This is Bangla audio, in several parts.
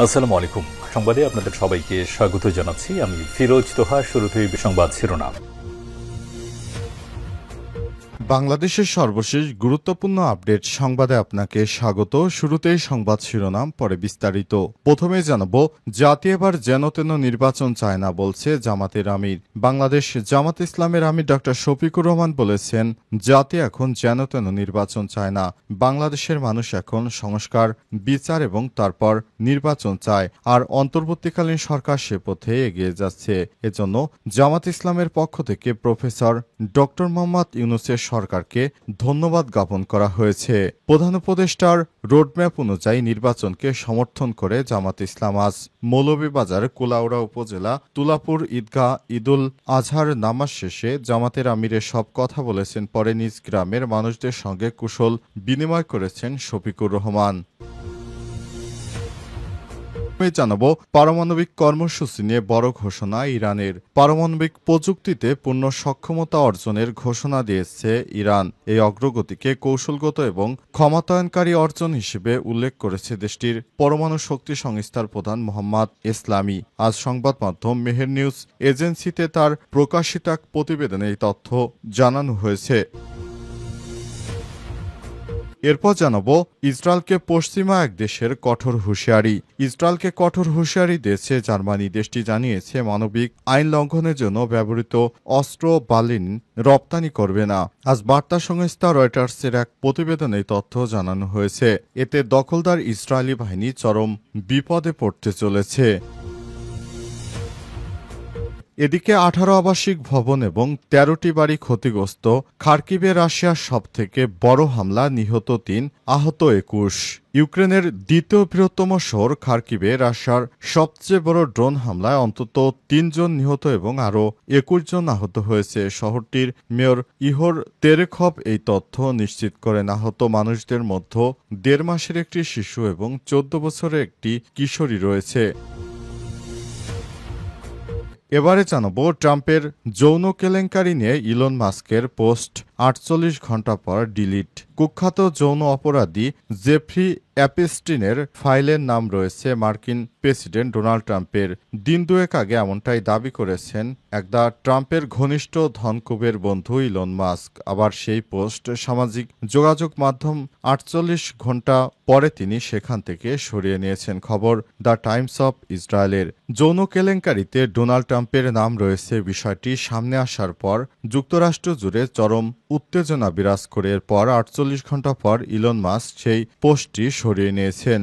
আসসালামু আলাইকুম। সংবাদে আপনাদের সবাইকে স্বাগত জানাচ্ছি। আমি ফিরোজ তোহা। শুরুতেই সংবাদ শিরোনাম। বাংলাদেশের সর্বশেষ গুরুত্বপূর্ণ আপডেট সংবাদে আপনাকে স্বাগত। শুরুতেই সংবাদ শিরোনাম, পরে বিস্তারিত। প্রথমে জানাব, জাতি এবার যেন তেন নির্বাচন চায় না বলছে জামাতের আমির। বাংলাদেশ জামাত ইসলামের আমির ডক্টর শফিকুর রহমান বলেছেন, জাতি এখন যেন তেন নির্বাচন চায় না। বাংলাদেশের মানুষ এখন সংস্কার, বিচার এবং তারপর নির্বাচন চায়, আর অন্তর্বর্তীকালীন সরকার সে পথে এগিয়ে যাচ্ছে। এজন্য জামাত ইসলামের পক্ষ থেকে প্রফেসর ডক্টর মোহাম্মদ ইউনূসের সরকারকে ধন্যবাদ জ্ঞাপন করা হয়েছে। প্রধান উপদেষ্টার রোডম্যাপ অনুযায়ী নির্বাচনকে সমর্থন করে জামাত ইসলাম আজ মৌলভীবাজার কুলাউড়া উপজেলা তুলাপুর ঈদগাহ ঈদুল আজহার নামাজ শেষে জামাতের আমিরের সব কথা বলেছেন। পরে নিজ গ্রামের মানুষদের সঙ্গে কুশল বিনিময় করেছেন শফিকুর রহমান। জানাবো, পারমাণবিক কর্মসূচি নিয়ে বড় ঘোষণা ইরানের। পারমাণবিক প্রযুক্তিতে পূর্ণ সক্ষমতা অর্জনের ঘোষণা দিয়েছে ইরান। এই অগ্রগতিকে কৌশলগত এবং ক্ষমতায়নকারী অর্জন হিসেবে উল্লেখ করেছে দেশটির পরমাণু শক্তি সংস্থার প্রধান মোহাম্মদ ইসলামি। আজ সংবাদ মাধ্যম মেহের নিউজ এজেন্সিতে তার প্রকাশিত এক প্রতিবেদনে এই তথ্য জানানো হয়েছে। এরপর জানাবো, ইসরায়েলকে পশ্চিমা এক দেশের কঠোর হুঁশিয়ারি। ইসরায়েলকে কঠোর হুঁশিয়ারি দিয়েছে জার্মানি। দেশটি জানিয়েছে মানবিক আইন লঙ্ঘনের জন্য ব্যবহৃত অস্ত্র বার্লিন রপ্তানি করবে না। আজ বার্তা সংস্থা রয়টার্সের এক প্রতিবেদনে তথ্য জানানো হয়েছে। এতে দখলদার ইসরায়েলি বাহিনী চরম বিপদে পড়তে চলেছে। এদিকে 18 আবাসিক ভবন এবং 13টি বাড়ি ক্ষতিগ্রস্ত। খার্কিভে রাশিয়ার সবথেকে বড় হামলা, নিহত 3, আহত 21। ইউক্রেনের দ্বিতীয় বৃহত্তম শহর খার্কিভে রাশিয়ার সবচেয়ে বড় ড্রোন হামলায় অন্তত 3 জন নিহত এবং আরও 21 জন আহত হয়েছে। শহরটির মেয়র ইহোর তেরেখভ এই তথ্য নিশ্চিত করেন। আহত মানুষদের মধ্যে 1.5 মাসের একটি শিশু এবং 14 বছরের একটি কিশোরী রয়েছে। এবারে জানাবো, ট্রাম্পের যৌন কেলেঙ্কারি নিয়ে ইলন মাস্কের পোস্ট 48 ঘন্টা পর ডিলিট। কুখ্যাত যৌন অপরাধী জেফ্রি অ্যাপস্টিনের ফাইলের নাম রয়েছে মার্কিন প্রেসিডেন্ট ডোনাল্ড ট্রাম্পের। দিন দুয়েক আগে এমনটাই দাবি করেছেন একদা ট্রাম্পের ঘনিষ্ঠ ধনকুবের বন্ধু ইলন মাস্ক। আবার সেই পোস্ট সামাজিক যোগাযোগ মাধ্যম 48 ঘন্টা পরে তিনি সেখান থেকে সরিয়ে নিয়েছেন। খবর দ্য টাইমস অফ ইসরায়েলের। যৌন কেলেঙ্কারিতে ডোনাল্ড ট্রাম্পের নাম রয়েছে বিষয়টি সামনে আসার পর যুক্তরাষ্ট্র জুড়ে চরম উত্তেজনা বিরাজ করে। এরপর 48 ঘন্টা পর ইলন মাস্ক সেই পোস্টটি সরিয়ে নিয়েছেন।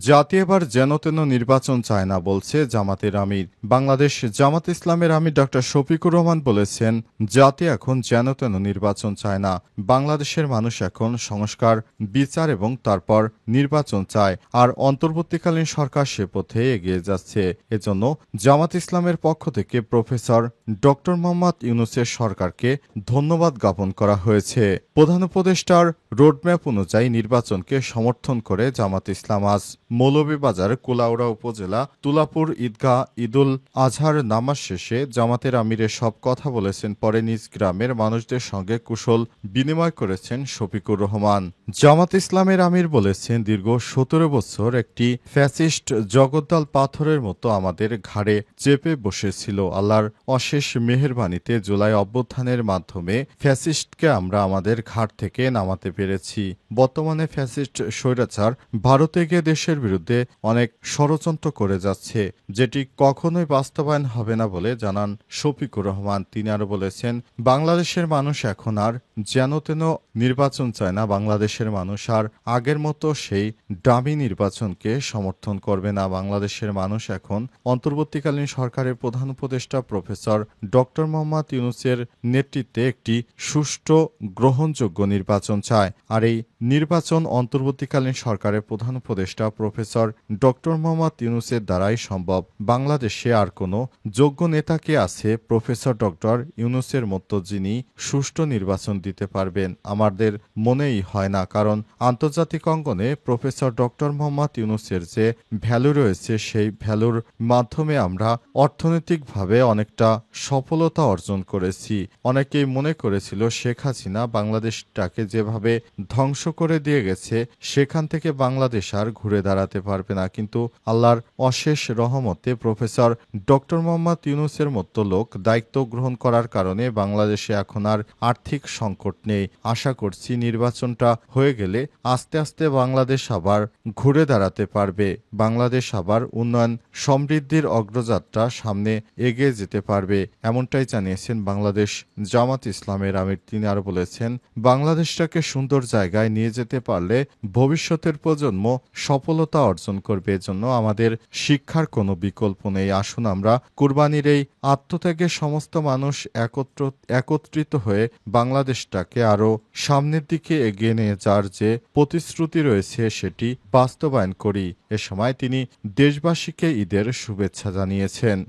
জাতি এবার যেন তেন নির্বাচন চায় না বলছে জামাতের আমির। বাংলাদেশ জামাত ইসলামের আমির ডক্টর শফিকুর রহমান বলেছেন, জাতি এখন যেন তেন নির্বাচন চায় না। বাংলাদেশের মানুষ এখন সংস্কার, বিচার এবং তারপর নির্বাচন চায়, আর অন্তর্বর্তীকালীন সরকার সে পথে এগিয়ে যাচ্ছে। এজন্য জামাত ইসলামের পক্ষ থেকে প্রফেসর ডক্টর মোহাম্মদ ইউনূসের সরকারকে ধন্যবাদ জ্ঞাপন করা হয়েছে। প্রধান উপদেষ্টার রোডম্যাপ অনুযায়ী নির্বাচনকে সমর্থন করে জামাত ইসলাম আজ মৌলভীবাজার কুলাউড়া উপজেলা তুলাপুর ঈদগাহ ঈদুল আজহার নামাজ শেষে জামাতের আমিরের সব কথা বলেছেন। পরে নিজ গ্রামের মানুষদের সঙ্গে কুশল বিনিময় করেছেন শফিকুর রহমান। জামাত ইসলামের আমির বলেছেন, দীর্ঘ 17 বছর একটি ফ্যাসিস্ট জগদ্দল পাথরের মতো আমাদের ঘাড়ে চেপে বসেছিল। আল্লাহর অশেষ মেহেরবানিতে জুলাই অভ্যুত্থানের মাধ্যমে ফ্যাসিস্টকে আমরা আমাদের ঘাট থেকে নামাতে পেরেছি। বর্তমানে ফ্যাসিস্ট স্বৈরাচার ভারতে গিয়ে দেশের বিরুদ্ধে অনেক ষড়যন্ত্র করে যাচ্ছে, যেটি কখনোই বাস্তবায়ন হবে না বলে জানান শফিকুর রহমান। তিনি আরো বলেছেন, বাংলাদেশের মানুষ এখন আর যেন তেন নির্বাচন চায় না। বাংলাদেশের মানুষ আর আগের মতো সেই ডামি নির্বাচনকে সমর্থন করবে না। বাংলাদেশের মানুষ এখন অন্তর্বর্তীকালীন সরকারের প্রধান উপদেষ্টা প্রফেসর ডক্টর মোহাম্মদ ইউনূসের নেতৃত্বে একটি সুষ্ঠু গ্রহণযোগ্য নির্বাচন চায়, আর এই নির্বাচন অন্তর্বর্তীকালীন সরকারের প্রধান উপদেষ্টা প্রফেসর ডক্টর মোহাম্মদ ইউনূসের দ্বারাই সম্ভব। বাংলাদেশে আর কোনো যোগ্য নেতা কে আছে প্রফেসর ডক্টর ইউনূসের মতো যিনি সুষ্ঠু নির্বাচন দিতে পারবেন? আমাদের মনেই হয় না, কারণ আন্তর্জাতিক অঙ্গনে প্রফেসর ডক্টর মোহাম্মদ ইউনূসের যে ভ্যালু রয়েছে সেই ভ্যালুর মাধ্যমে আমরা অর্থনৈতিকভাবে অনেকটা সফলতা অর্জন করেছি। অনেকেই মনে করেছিল শেখ হাসিনা বাংলাদেশটাকে যেভাবে ধ্বংস করে দিয়ে গেছে সেখান থেকে বাংলাদেশ আর ঘুরে দাঁড়াতে পারবে না, কিন্তু আল্লাহর অশেষ রহমতে প্রফেসর ডক্টর মোহাম্মদ ইউনূসের মতো লোক দায়িত্ব গ্রহণ করার কারণে বাংলাদেশে এখন আর আর্থিক সংকট নেই। আশা করছি নির্বাচনটা হয়ে গেলে আস্তে আস্তে বাংলাদেশ আবার ঘুরে দাঁড়াতে পারবে, বাংলাদেশ আবার উন্নয়ন সমৃদ্ধির অগ্রযাত্রা সামনে এগিয়ে যেতে পারবে, এমনটাই জানিয়েছেন বাংলাদেশ জামাত ইসলামের আমির। তিনি আরো বলেছেন, বাংলাদেশটাকে সুন্দর জায়গায় নিয়ে যেতে পারলে ভবিষ্যতের প্রজন্ম সফলতা অর্জন করবে। এজন্য আমাদের শিক্ষার কোনো বিকল্প নেই। আসুন আমরা কুরবানির এই আত্মত্যাগের সমস্ত মানুষ একত্রিত হয়ে বাংলাদেশটাকে আরো সামনের দিকে এগিয়ে নিয়ে যাওয়ার যে প্রতিশ্রুতি রয়েছে সেটি বাস্তবায়ন করি। এ সময় তিনি দেশবাসীকে ঈদের শুভেচ্ছা জানিয়েছেন।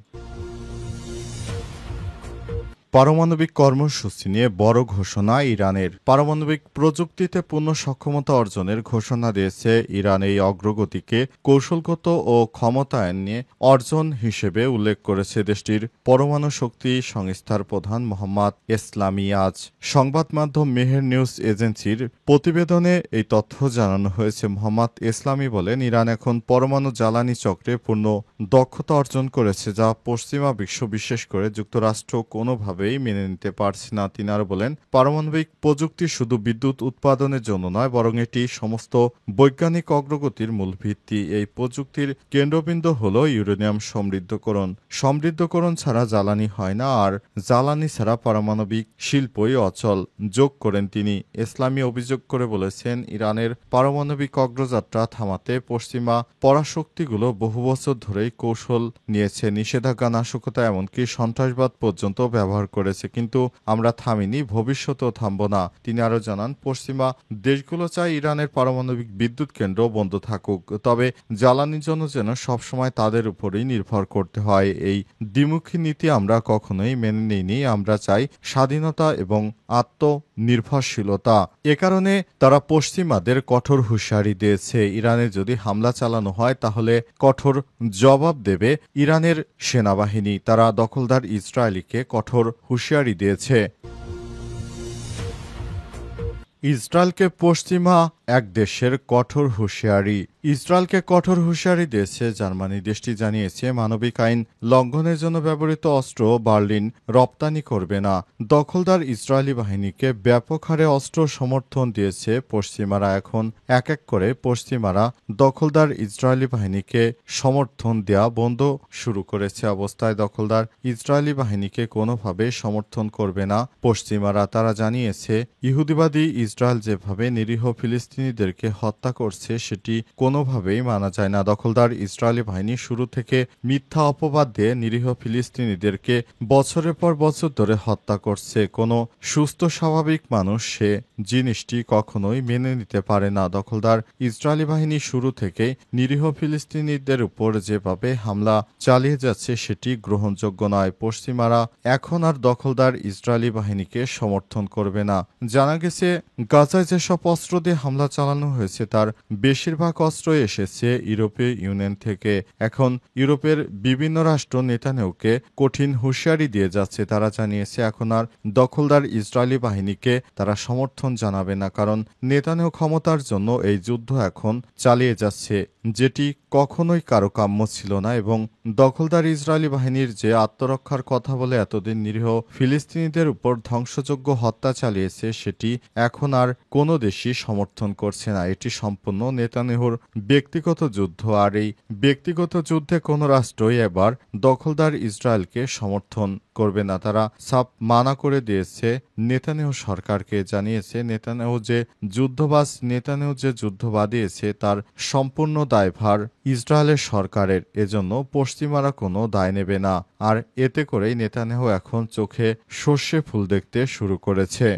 পারমাণবিক কর্মসূচি নিয়ে বড় ঘোষণা ইরানের। পারমাণবিক প্রযুক্তিতে পূর্ণ সক্ষমতা অর্জনের ঘোষণা দিয়েছে ইরান। এই অগ্রগতিকে কৌশলগত ও ক্ষমতায়ন নিয়ে অর্জন হিসেবে উল্লেখ করেছে দেশটির পরমাণু শক্তি সংস্থার প্রধান মোহাম্মদ এসলামি। আজ সংবাদ মাধ্যম মেহের নিউজ এজেন্সির প্রতিবেদনে এই তথ্য জানানো হয়েছে। মোহাম্মদ এসলামি বলেন, ইরান এখন পরমাণু জ্বালানি চক্রে পূর্ণ দক্ষতা অর্জন করেছে, যা পশ্চিমা বিশ্ব বিশেষ করে যুক্তরাষ্ট্র কোনোভাবে মেনে নিতে পারছে না। তিনি আরো বলেন, পারমাণবিক প্রযুক্তি শুধু বিদ্যুৎ উৎপাদনের জন্য নয়, বরং এটি সমস্ত বৈজ্ঞানিক অগ্রগতির মূল ভিত্তি। এই প্রযুক্তির কেন্দ্রবিন্দু হল ইউরেনিয়াম সমৃদ্ধকরণ। সমৃদ্ধকরণ ছাড়া জ্বালানি হয় না, আর জ্বালানি ছাড়া পারমাণবিক শিল্পই অচল যোগ করেন তিনি। ইসলামী অভিযোগ করে বলেছেন, ইরানের পারমাণবিক অগ্রযাত্রা থামাতে পশ্চিমা পরাশক্তিগুলো বহু বছর ধরেই কৌশল নিয়েছে, নিষেধাজ্ঞা, নাশকতা, এমনকি সন্ত্রাসবাদ পর্যন্ত ব্যবহার করেছে, কিন্তু আমরা থামিনি, ভবিষ্যতেও থামব না। তিনি আরো জানান, পশ্চিমা দেশগুলো চায় ইরানের পারমাণবিক বিদ্যুৎ কেন্দ্র বন্ধ থাকুক, তবে জ্বালানির জন্য যেন সবসময় তাদের উপরেই নির্ভর করতে হয়। এই দ্বিমুখী নীতি আমরা কখনোই মেনে নিইনি। আমরা চাই স্বাধীনতা এবং আত্মনির্ভরশীলতা। এ কারণে তারা পশ্চিমাদের কঠোর হুঁশিয়ারি দিয়েছে, ইরানে যদি হামলা চালানো হয় তাহলে কঠোর জবাব দেবে ইরানের সেনাবাহিনী। তারা দখলদার ইসরায়েলকে কঠোর হুঁশিয়ারি দিয়েছে। ইসরায়েলকে পশ্চিমা এক দেশের কঠোর হুঁশিয়ারি। ইসরায়েলকে কঠোর হুঁশিয়ারি দিয়েছে জার্মানি। দেশটি জানিয়েছে, মানবিক আইন লঙ্ঘনের জন্য ব্যবহৃত অস্ত্র বার্লিন রপ্তানি করবে না। দখলদার ইসরায়েলি বাহিনীকে ব্যাপক হারে অস্ত্র সমর্থন দিয়েছে পশ্চিমারা। এখন এক এক করে পশ্চিমারা দখলদার ইসরায়েলি বাহিনীকে সমর্থন দেয়া বন্ধ শুরু করেছে। অবস্থায় দখলদার ইসরায়েলি বাহিনীকে কোনোভাবে সমর্থন করবে না পশ্চিমারা। তারা জানিয়েছে, ইহুদিবাদী ইসরায়েল যেভাবে নিরীহ ফিলিস্তিনিদেরকে হত্যা করছে সেটি কোনোভাবেই মানা যায় না। দখলদার ইসরায়েলি বাহিনী শুরু থেকে মিথ্যা অপবাদ দিয়ে নিরীহ ফিলিস্তিনিদেরকে বছরের পর বছর ধরে হত্যা করছে। কোনো সুস্থ স্বাভাবিক মানুষ সে জিনিসটি কখনোই মেনে নিতে পারে না। দখলদার ইসরায়েলি বাহিনী শুরু থেকে নিরীহ ফিলিস্তিনিদের উপর যেভাবে হামলা চালিয়ে যাচ্ছে সেটি গ্রহণযোগ্য নয়। পশ্চিমারা এখন আর দখলদার ইসরায়েলি বাহিনীকে সমর্থন করবে না। জানা গেছে, গাজায় যেসব অস্ত্র দিয়ে হামলা চালানো হয়েছে তার বেশিরভাগ অস্ত্রই এসেছে ইউরোপীয় ইউনিয়ন থেকে। এখন ইউরোপের বিভিন্ন রাষ্ট্র নেতানিয়াহুকে কঠিন হুঁশিয়ারি দিয়ে যাচ্ছে। তারা জানিয়েছে, এখন আর দখলদার ইসরায়েলি বাহিনীকে তারা সমর্থন জানাবে না, কারণ নেতানিয়াহু ক্ষমতার জন্য এই যুদ্ধ এখন চালিয়ে যাচ্ছে, যেটি কখনোই কারো কাম্য ছিল না। এবং দখলদার ইসরায়েলি বাহিনীর যে আত্মরক্ষার কথা বলে এতদিন নিরীহ ফিলিস্তিনিদের উপর ধ্বংসযোগ্য হত্যা চালিয়েছে সেটি এখন আর কোনো দেশই সমর্থন করছে না। এটি সম্পূর্ণ নেতানিয়াহুর ব্যক্তিগত যুদ্ধ, আর এই ব্যক্তিগত যুদ্ধে কোনো রাষ্ট্রই এবার দখলদার ইসরায়েলকে সমর্থন করবে না। তারা সাফ মানা করে দিয়েছে নেতানিয়াহু সরকারকে। জানিয়েছে, নেতানিয়াহু যে যুদ্ধ বাঁধিয়েছে তার সম্পূর্ণ দায়ভার ইসরায়েলের সরকারের। এজন্য পশ্চিমারা কোনো দায় নেবে না। আর এতে করেই নেতানিয়াহু এখন চোখে সর্ষে ফুল দেখতে শুরু করেছে।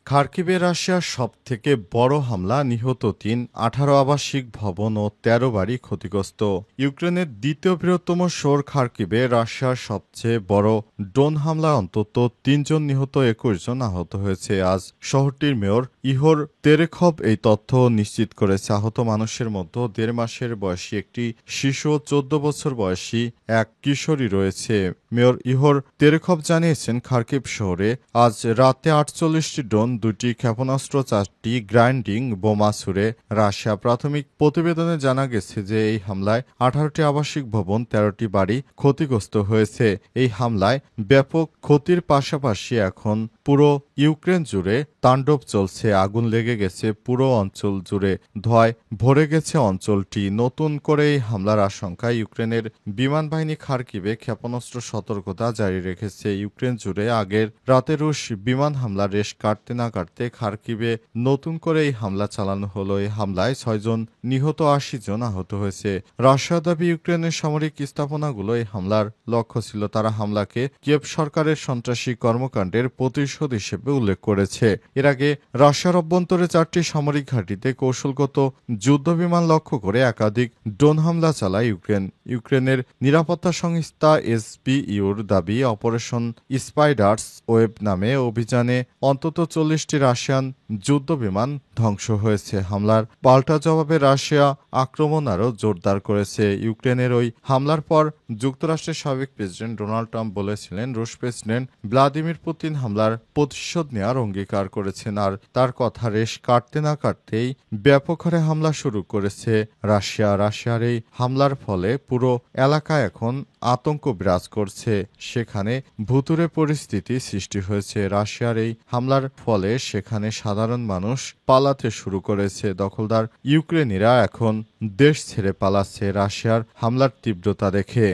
খার্কিভে রাশিয়ার সবথেকে বড় হামলা, নিহত ৩, ১৮ আবাসিক ভবন ও ১৩ বাড়ি ক্ষতিগ্রস্ত। ইউক্রেনের দ্বিতীয় বৃহত্তম শহর খার্কিভে রাশিয়ার সবচেয়ে বড় ড্রোন হামলায় অন্তত ৩ জন নিহত, ২১ জন আহত হয়েছে। আজ শহরটির মেয়র ইহোর তেরেখভ এই তথ্য নিশ্চিত করেছে। আহত মানুষের মধ্যে ১.৫ মাসের বয়সী একটি শিশু ও ১৪ বছর বয়সী এক কিশোরী রয়েছে। মেয়র ইহোর তেরেখভ জানিয়েছেন, খার্কিভ শহরে আজ রাতে ৪৮টি ড্রোন, ২টি ক্ষেপণাস্ত্র, ৪টি গ্রাইন্ডিং বোমা ছুড়ে রাশিয়া। প্রাথমিক প্রতিবেদনে জানা গেছে যে এই হামলায় ১৮টি আবাসিক ভবন, ১৩টি বাড়ি ক্ষতিগ্রস্ত হয়েছে। এই হামলায় ব্যাপক ক্ষতির পাশাপাশি এখন পুরো ইউক্রেন জুড়ে তাণ্ডব চলছে। আগুন লেগে গেছে পুরো অঞ্চল জুড়ে, ধোঁয়ায় ভরে গেছে অঞ্চলটি। নতুন করে এই হামলার আশঙ্কায় ইউক্রেনের বিমান বাহিনী খার্কিভে ক্ষেপণাস্ত্র সতর্কতা জারি রেখেছে। ইউক্রেন জুড়ে আগের রাতে রুশ বিমান হামলার রেশ কাটতে না কাটতে খার্কিভে নতুন করে এই হামলা চালানো হলো। এই হামলায় ৬ জন নিহত, ৮০ জন আহত হয়েছে। রাশিয়া দাবি ইউক্রেনের সামরিক স্থাপনাগুলো এই হামলার লক্ষ্য ছিল। তারা হামলাকে কিয়েভ সরকারের সন্ত্রাসী কর্মকাণ্ডের প্রতিশোধ হিসেবে উল্লেখ করেছে। এর আগে রাশিয়ার অভ্যন্তরে ৪টি সামরিক ঘাঁটিতে কৌশলগত যুদ্ধবিমান লক্ষ্য করে একাধিক ড্রোন হামলা চালায় ইউক্রেন। ইউক্রেনের নিরাপত্তা সংস্থা এসবিইউর দাবি, অপারেশন স্পাইডার্স ওয়েব নামে অভিযানে অন্তত ৪০টি রাশিয়ান যুদ্ধবিমান ধ্বংস হয়েছে। হামলার পাল্টা জবাবে রাশিয়া আক্রমণ আরও জোরদার করেছে। ইউক্রেনের ওই হামলার পর যুক্তরাষ্ট্রের সাবেক প্রেসিডেন্ট ডোনাল্ড ট্রাম্প বলেছিলেন, রুশ প্রেসিডেন্ট ভ্লাদিমির পুতিন হামলার প্রতিশোধ নেওয়ার অঙ্গীকার করেছেন। আর তার কথা রেশ কাটতে না কাটতেই ব্যাপক হারে হামলা শুরু করেছে রাশিয়া। রাশিয়ার এই হামলার ফলে পুরো এলাকায় এখন আতঙ্ক বিরাজ করছে। সেখানে ভুতুড়ে পরিস্থিতি সৃষ্টি হয়েছে। রাশিয়ার এই হামলার ফলে সেখানে সাধারণ মানুষ পালাতে শুরু করেছে। দখলদার ইউক্রেনিরা এখন দেশ ছেড়ে পালাচ্ছে রাশিয়ার হামলার তীব্রতা দেখে।